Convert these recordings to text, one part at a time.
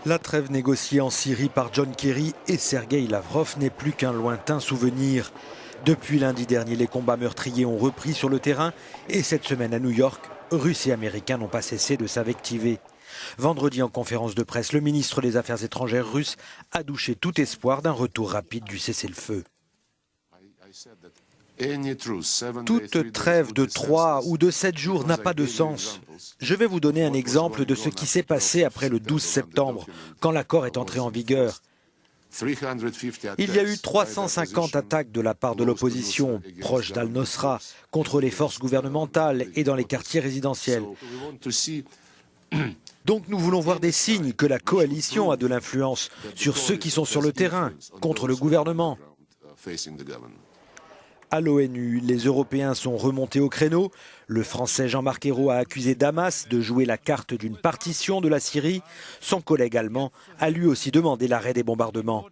La trêve négociée en Syrie par John Kerry et Sergueï Lavrov n'est plus qu'un lointain souvenir. Depuis lundi dernier, les combats meurtriers ont repris sur le terrain et cette semaine à New York, Russes et Américains n'ont pas cessé de s'invectiver. Vendredi, en conférence de presse, le ministre des Affaires étrangères russe a douché tout espoir d'un retour rapide du cessez-le-feu. Toute trêve de 3 ou de 7 jours n'a pas de sens. Je vais vous donner un exemple de ce qui s'est passé après le 12 septembre, quand l'accord est entré en vigueur. Il y a eu 350 attaques de la part de l'opposition, proche d'Al-Nosra, contre les forces gouvernementales et dans les quartiers résidentiels. Donc nous voulons voir des signes que la coalition a de l'influence sur ceux qui sont sur le terrain, contre le gouvernement. À l'ONU, les Européens sont remontés au créneau. Le Français Jean-Marc Ayrault a accusé Damas de jouer la carte d'une partition de la Syrie. Son collègue allemand a lui aussi demandé l'arrêt des bombardements.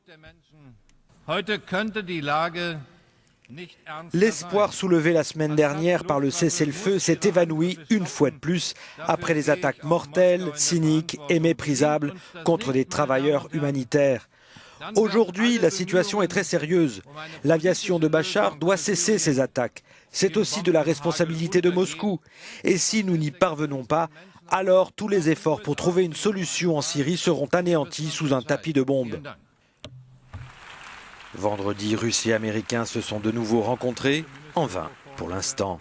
L'espoir soulevé la semaine dernière par le cessez-le-feu s'est évanoui une fois de plus après les attaques mortelles, cyniques et méprisables contre des travailleurs humanitaires. Aujourd'hui, la situation est très sérieuse. L'aviation de Bachar doit cesser ses attaques. C'est aussi de la responsabilité de Moscou. Et si nous n'y parvenons pas, alors tous les efforts pour trouver une solution en Syrie seront anéantis sous un tapis de bombes. Vendredi, Russes et Américains se sont de nouveau rencontrés, en vain pour l'instant.